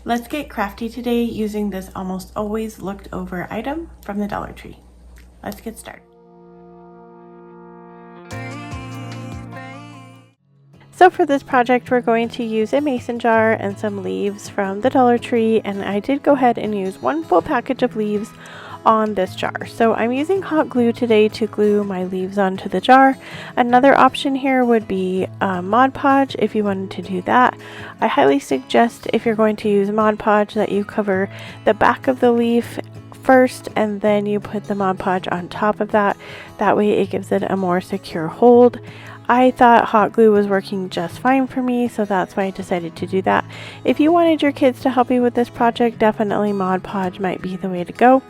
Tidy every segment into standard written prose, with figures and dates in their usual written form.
Let's get crafty today using this almost always looked over item from the Dollar Tree. Let's get started. So for this project, we're going to use a mason jar and some leaves from the Dollar Tree, and I did go ahead and use one full package of leaves on this jar. So I'm using hot glue today to glue my leaves onto the jar. Another option here would be Mod Podge if you wanted to do that. I highly suggest, if you're going to use Mod Podge, that you cover the back of the leaf first and then you put the Mod Podge on top of that. That way it gives it a more secure hold. I thought hot glue was working just fine for me, so that's why I decided to do that. If you wanted your kids to help you with this project, definitely Mod Podge might be the way to go.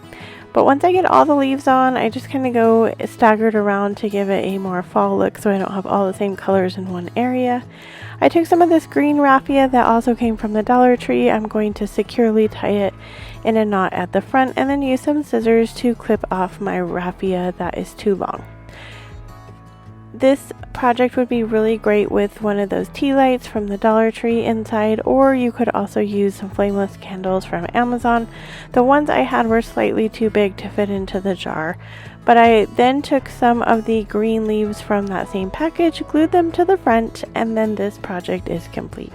But once I get all the leaves on, I just kind of go staggered around to give it a more fall look so I don't have all the same colors in one area. I took some of this green raffia that also came from the Dollar Tree. I'm going to securely tie it in a knot at the front and then use some scissors to clip off my raffia that is too long. This project would be really great with one of those tea lights from the Dollar Tree inside, or you could also use some flameless candles from Amazon. The ones I had were slightly too big to fit into the jar, but I then took some of the green leaves from that same package, glued them to the front, and then this project is complete.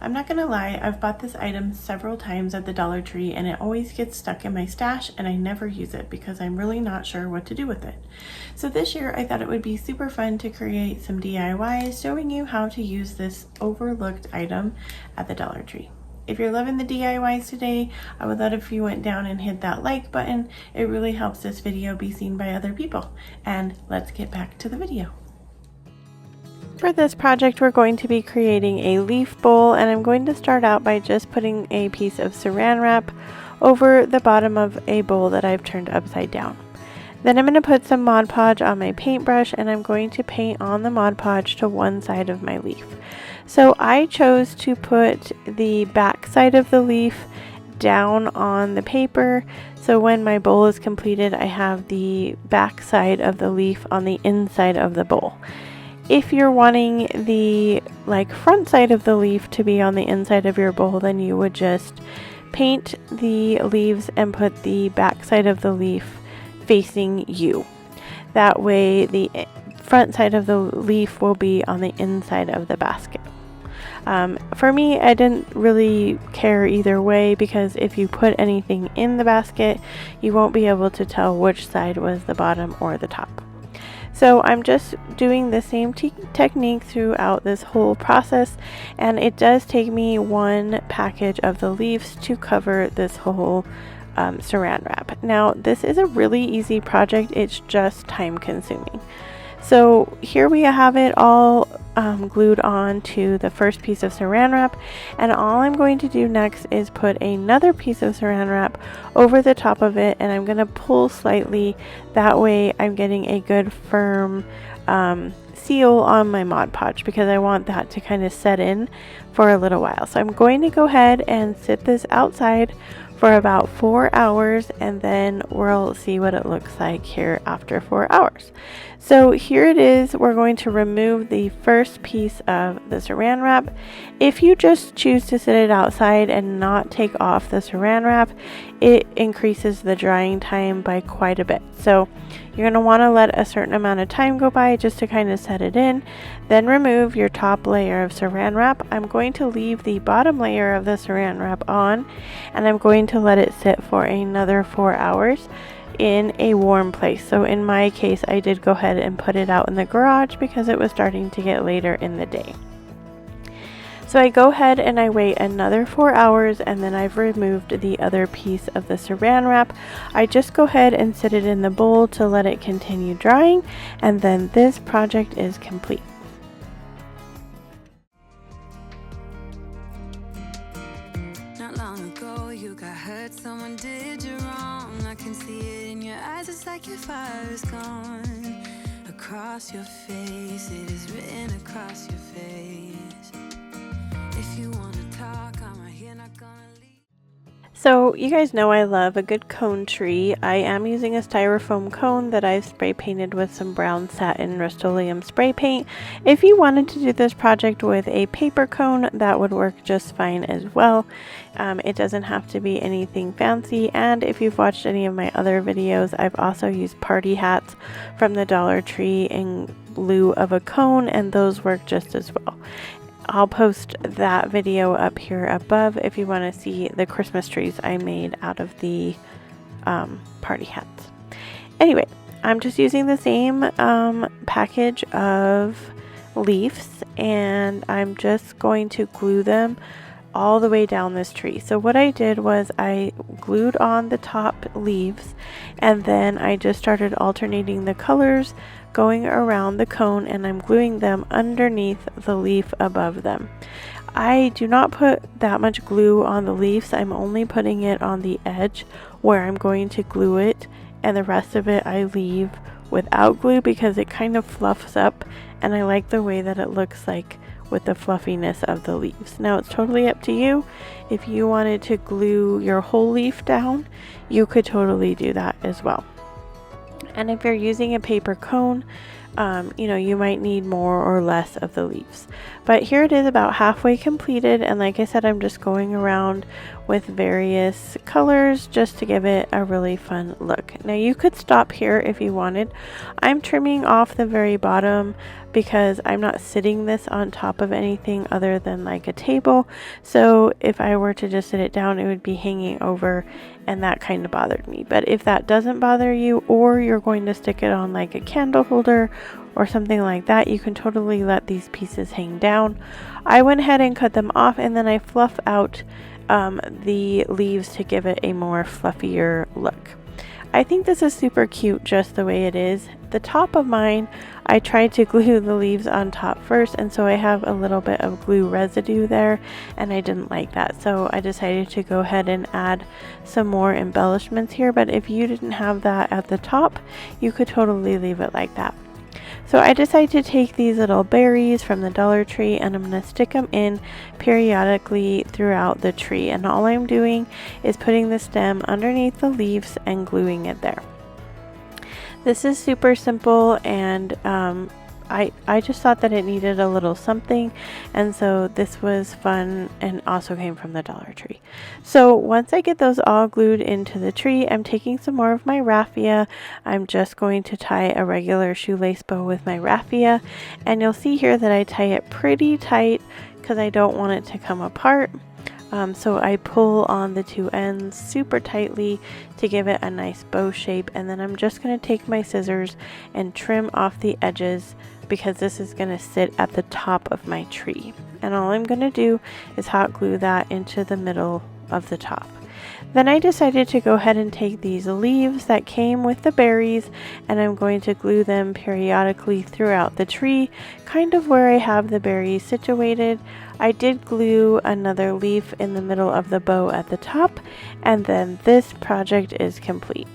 I'm not gonna lie, I've bought this item several times at the Dollar Tree and it always gets stuck in my stash and I never use it because I'm really not sure what to do with it. So this year I thought it would be super fun to create some DIYs showing you how to use this overlooked item at the Dollar Tree. If you're loving the DIYs today, I would love if you went down and hit that like button. It really helps this video be seen by other people. And let's get back to the video. For this project, we're going to be creating a leaf bowl, and I'm going to start out by just putting a piece of saran wrap over the bottom of a bowl that I've turned upside down. Then I'm going to put some Mod Podge on my paintbrush, and I'm going to paint on the Mod Podge to one side of my leaf. So I chose to put the back side of the leaf down on the paper, so when my bowl is completed, I have the back side of the leaf on the inside of the bowl. If you're wanting the front side of the leaf to be on the inside of your bowl, then you would just paint the leaves and put the back side of the leaf facing you. That way the front side of the leaf will be on the inside of the basket. For me, I didn't really care either way because if you put anything in the basket, you won't be able to tell which side was the bottom or the top. So I'm just doing the same technique throughout this whole process, and it does take me one package of the leaves to cover this whole saran wrap. Now this is a really easy project, it's just time consuming. So here we have it all glued on to the first piece of saran wrap, and all I'm going to do next is put another piece of saran wrap over the top of it, and I'm going to pull slightly. That way I'm getting a good firm seal on my Mod Podge because I want that to kind of set in for a little while. So I'm going to go ahead and sit this outside for about 4 hours, and then we'll see what it looks like here after 4 hours. So here it is. We're going to remove the first piece of the saran wrap. If you just choose to sit it outside and not take off the saran wrap, it increases the drying time by quite a bit. So you're going to want to let a certain amount of time go by just to kind of set it in. Then remove your top layer of saran wrap. I'm going to leave the bottom layer of the saran wrap on, and I'm going to let it sit for another 4 hours in a warm place. So in my case, I did go ahead and put it out in the garage because it was starting to get later in the day. So I go ahead and I wait another 4 hours, and then I've removed the other piece of the saran wrap. I just go ahead and sit it in the bowl to let it continue drying, and then this project is complete. Not long ago you got hurt, someone did you wrong. I can see it in your eyes. it's like your fire is gone. Across your face, it is written across your face. If you wanna talk, I'm right here, not gonna leave. So you guys know I love a good cone tree. I am using a styrofoam cone that I've spray painted with some brown satin Rust-Oleum spray paint. If you wanted to do this project with a paper cone, that would work just fine as well. It doesn't have to be anything fancy, and if you've watched any of my other videos, I've also used party hats from the Dollar Tree in lieu of a cone, and those work just as well. I'll post that video up here above if you want to see the Christmas trees I made out of the party hats. Anyway, I'm just using the same package of leaves, and I'm just going to glue them all the way down this tree. So what I did was I glued on the top leaves, and then I just started alternating the colors going around the cone, and I'm gluing them underneath the leaf above them. I do not put that much glue on the leaves. I'm only putting it on the edge where I'm going to glue it, and the rest of it I leave without glue because it kind of fluffs up, and I like the way that it looks like with the fluffiness of the leaves. Now it's totally up to you. If you wanted to glue your whole leaf down, you could totally do that as well. And if you're using a paper cone, you might need more or less of the leaves. But here it is about halfway completed, and like I said, I'm just going around with various colors just to give it a really fun look. Now you could stop here if you wanted. I'm trimming off the very bottom because I'm not sitting this on top of anything other than like a table. So if I were to just sit it down, it would be hanging over, and that kind of bothered me. But if that doesn't bother you, or you're going to stick it on like a candle holder or something like that, you can totally let these pieces hang down. I went ahead and cut them off, and then I fluff out the leaves to give it a more fluffier look. I think this is super cute just the way it is. The top of mine, I tried to glue the leaves on top first, and so I have a little bit of glue residue there, and I didn't like that, so I decided to go ahead and add some more embellishments here. But if you didn't have that at the top, you could totally leave it like that. So I decided to take these little berries from the Dollar Tree, and I'm going to stick them in periodically throughout the tree, and all I'm doing is putting the stem underneath the leaves and gluing it there. This is super simple, and I just thought that it needed a little something, and so this was fun, and also came from the Dollar Tree. So once I get those all glued into the tree, I'm taking some more of my raffia. I'm just going to tie a regular shoelace bow with my raffia, and you'll see here that I tie it pretty tight because I don't want it to come apart. So I pull on the two ends super tightly to give it a nice bow shape, and then I'm just going to take my scissors and trim off the edges because this is going to sit at the top of my tree. And all I'm going to do is hot glue that into the middle of the top. Then I decided to go ahead and take these leaves that came with the berries, and I'm going to glue them periodically throughout the tree, kind of where I have the berries situated. I did glue another leaf in the middle of the bow at the top, and then this project is complete.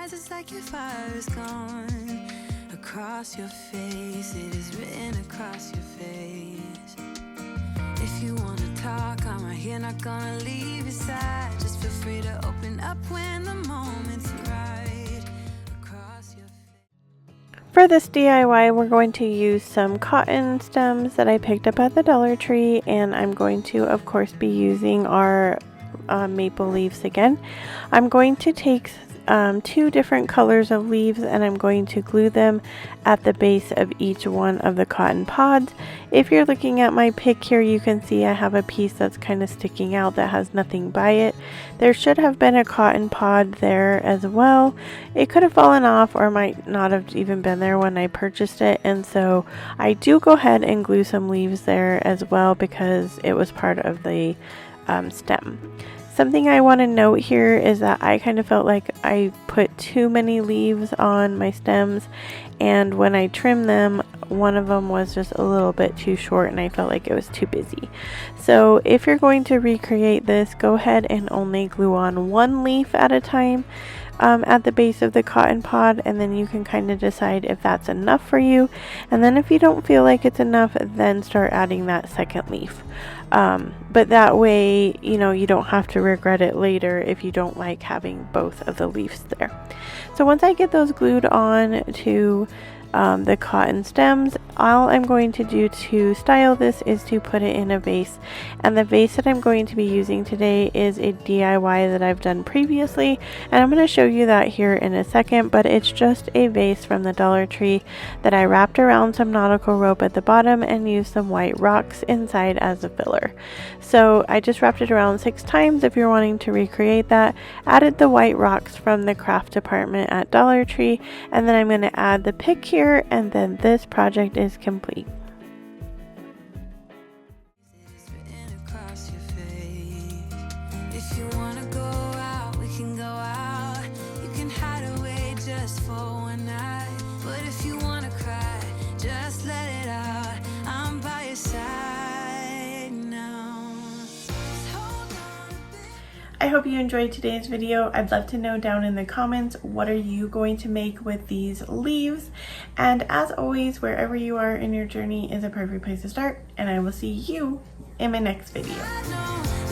It's like your fire is gone. Across your face, it is written across your face. If you wanna talk, I'm right here, not gonna leave your side. Just feel free to open up when the moment's right. Across your face. For this DIY, we're going to use some cotton stems that I picked up at the Dollar Tree, and I'm going to, of course, be using our maple leaves again. I'm going to take two different colors of leaves, and I'm going to glue them at the base of each one of the cotton pods. If you're looking at my pic here, you can see I have a piece that's kind of sticking out that has nothing by it. There should have been a cotton pod there as well. It could have fallen off or might not have even been there when I purchased it, and so I do go ahead and glue some leaves there as well because it was part of the stem. Something I want to note here is that I kind of felt like I put too many leaves on my stems, and when I trimmed them, one of them was just a little bit too short and I felt like it was too busy. So if you're going to recreate this, go ahead and only glue on one leaf at a time at the base of the cotton pod, and then you can kind of decide if that's enough for you. And then if you don't feel like it's enough, then start adding that second leaf. But that way, you know, you don't have to regret it later if you don't like having both of the leaves there. So once I get those glued on to the cotton stems, all I'm going to do to style this is to put it in a vase, and the vase that I'm going to be using today is a DIY that I've done previously, and I'm going to show you that here in a second. But it's just a vase from the Dollar Tree that I wrapped around some nautical rope at the bottom and used some white rocks inside as a filler. So I just wrapped it around 6 times. If you're wanting to recreate that, added the white rocks from the craft department at Dollar Tree, and then I'm going to add the pick here, and then this project is complete. If you wanna go out, we can go out. You can hide away just for one night. But if you wanna cry, just let it out. I'm by your side now. Just hold on. I hope you enjoyed today's video. I'd love to know down in the comments, what are you going to make with these leaves? And as always, wherever you are in your journey is a perfect place to start, and I will see you in my next video. I know